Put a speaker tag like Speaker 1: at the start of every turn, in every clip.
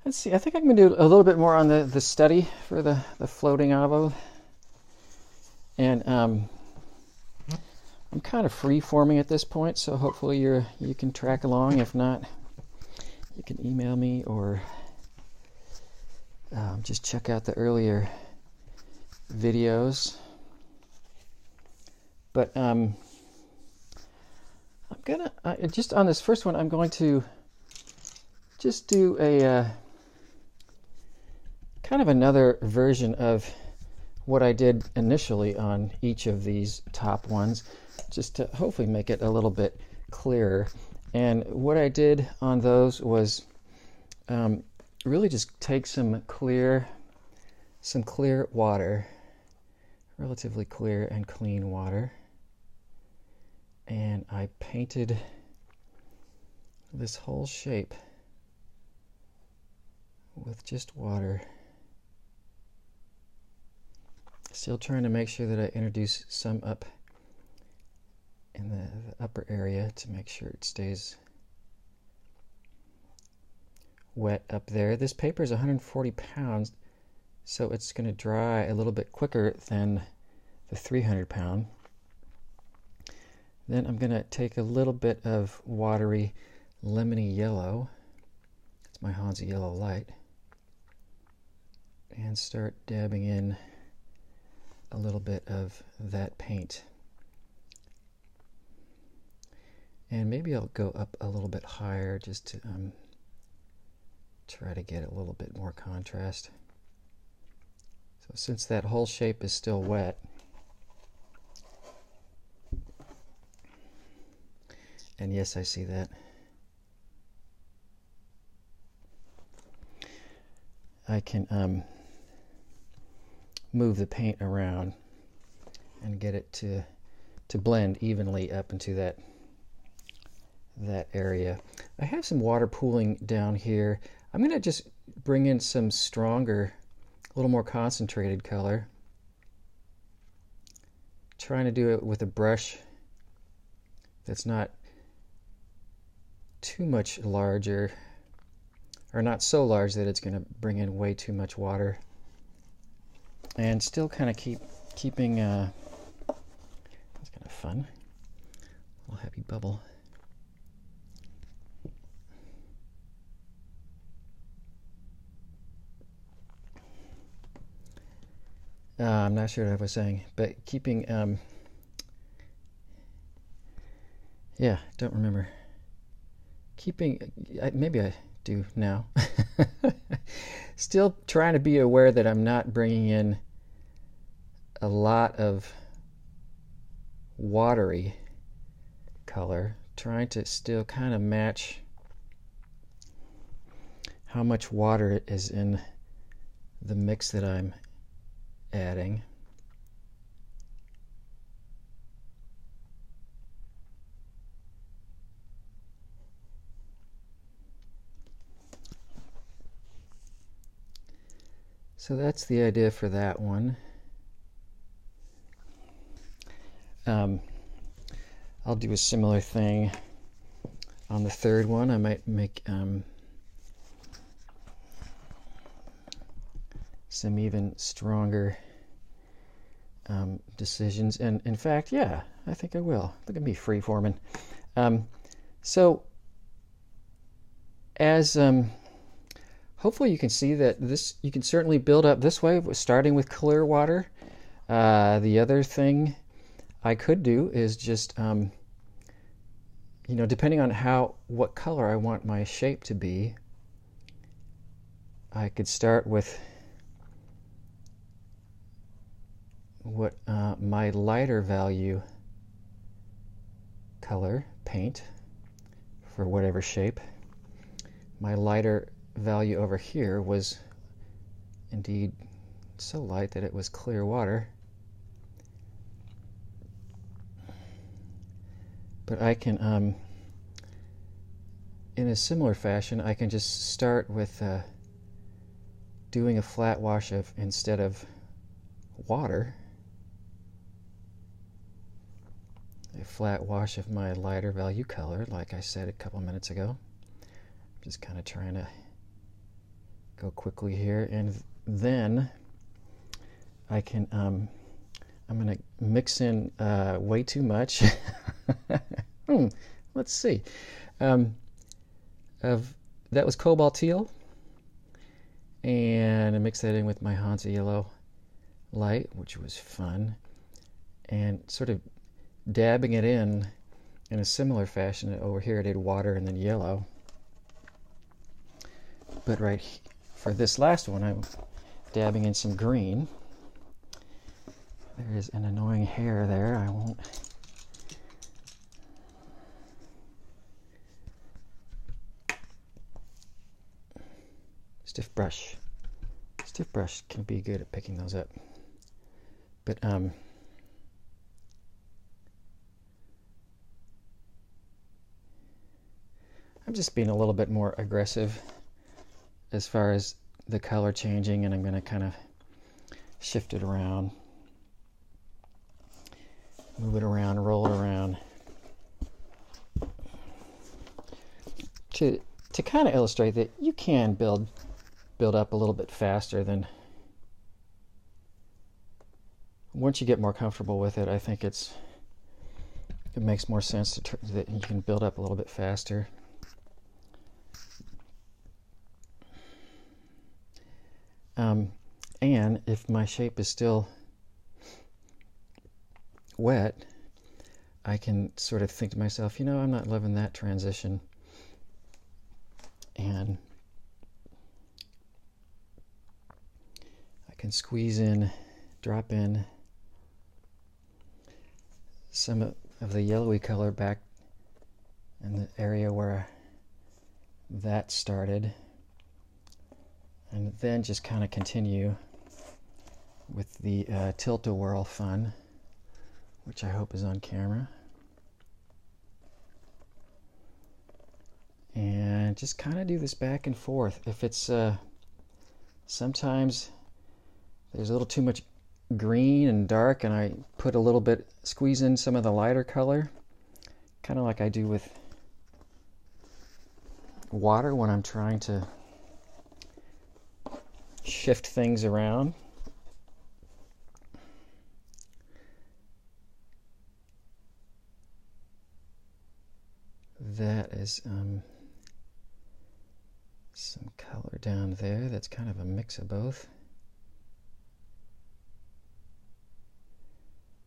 Speaker 1: Let's see, I think I can do a little bit more on the study for the floating avo. And I'm kind of free-forming at this point, so hopefully you can track along. If not, you can email me or just check out the earlier videos. But I'm gonna just on this first one, I'm going to just do a kind of another version of what I did initially on each of these top ones, just to hopefully make it a little bit clearer. And what I did on those was really just take some clear water, relatively clear and clean water, and I painted this whole shape with just water. Still trying to make sure that I introduce some up in the upper area to make sure it stays wet up there. This paper is 140 pounds, so it's going to dry a little bit quicker than the 300 pound. Then I'm going to take a little bit of watery lemony yellow, it's my Hansa Yellow Light, and start dabbing in a little bit of that paint. And maybe I'll go up a little bit higher just to try to get a little bit more contrast. So since that whole shape is still wet, and yes, I see that, I can move the paint around and get it to blend evenly up into that area. I have some water pooling down here. I'm going to just bring in some stronger, a little more concentrated color. Trying to do it with a brush that's not too much larger, or not so large that it's going to bring in way too much water. And still kind of keeping, that's kind of fun, a little happy bubble. I'm not sure what I was saying, but keeping, yeah, don't remember. Keeping, maybe I do now. Still trying to be aware that I'm not bringing in a lot of watery color, trying to still kind of match how much water is in the mix that I'm adding. So that's the idea for that one. I'll do a similar thing on the third one. I might make some even stronger decisions. And in fact, yeah, I think I will. Look at me free-forming. So as hopefully you can see that this, you can certainly build up this way, starting with clear water. The other thing I could do is just, you know, depending on what color I want my shape to be, I could start with what my lighter value color paint for whatever shape. My lighter value over here was indeed so light that it was clear water. But I can, in a similar fashion, I can just start with doing a flat wash of, instead of water, a flat wash of my lighter value color, like I said a couple minutes ago. Just kind of trying to go quickly here, and then I can, I'm going to mix in way too much. Let's see. That was cobalt teal, and I mixed that in with my Hansa yellow light, which was fun, and sort of dabbing it in a similar fashion. Over here I did water and then yellow, but for this last one I'm dabbing in some green. There is an annoying hair there. I won't. Stiff brush can be good at picking those up, but I'm just being a little bit more aggressive as far as the color changing, and I'm going to kind of shift it around, move it around, roll it around to kind of illustrate that you can build up a little bit faster than once you get more comfortable with it. I think it makes more sense that you can build up a little bit faster. And if my shape is still wet, I can sort of think to myself, you know, I'm not loving that transition, and I can squeeze in, drop in some of the yellowy color back in the area where that started, and then just kind of continue with the tilt-a-whirl fun, which I hope is on camera. And just kind of do this back and forth. If it's sometimes there's a little too much green and dark, and I put a little bit, squeeze in some of the lighter color, kind of like I do with water when I'm trying to shift things around. That is some color down there. That's kind of a mix of both.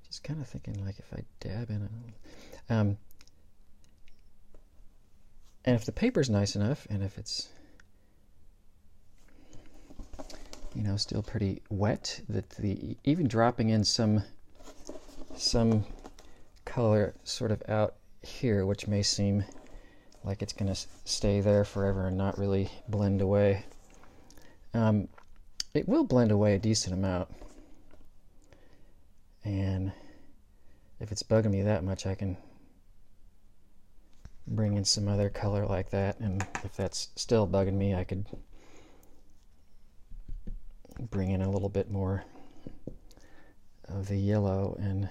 Speaker 1: Just kind of thinking, like, if I dab in it, and if the paper's nice enough, and if it's, you know, still pretty wet, that even dropping in some color sort of out here, which may seem like it's going to stay there forever and not really blend away. It will blend away a decent amount, and if it's bugging me that much, I can bring in some other color like that, and if that's still bugging me, I could bring in a little bit more of the yellow and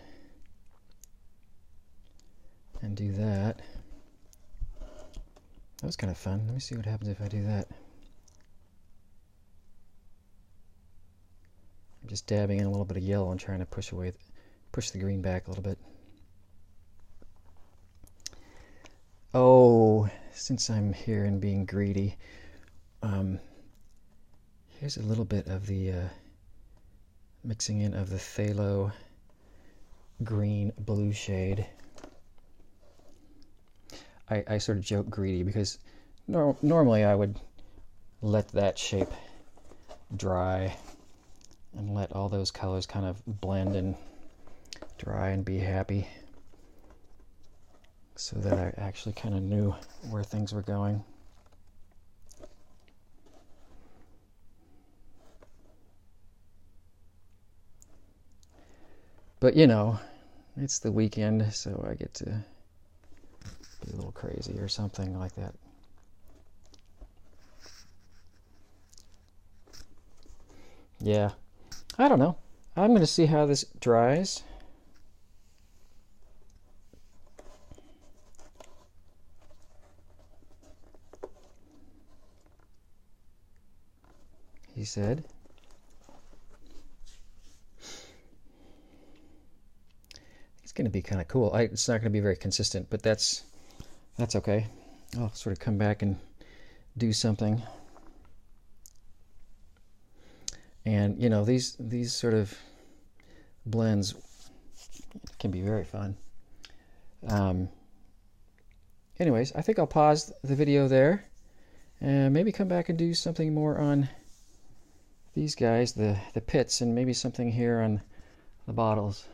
Speaker 1: do that. That was kind of fun. Let me see what happens if I do that. I'm just dabbing in a little bit of yellow and trying to push the green back a little bit. Oh, since I'm here and being greedy, here's a little bit of the mixing in of the phthalo green blue shade. I sort of joke greedy because normally I would let that shape dry and let all those colors kind of blend and dry and be happy, so that I actually kind of knew where things were going. But you know, it's the weekend, so I get to be a little crazy or something like that. Yeah, I don't know. I'm going to see how this dries. he said. It's going to be kind of cool. It's not going to be very consistent, but that's okay. I'll sort of come back and do something. And you know, these sort of blends can be very fun. Anyways, I think I'll pause the video there and maybe come back and do something more on these guys, the pits, and maybe something here on the bottles.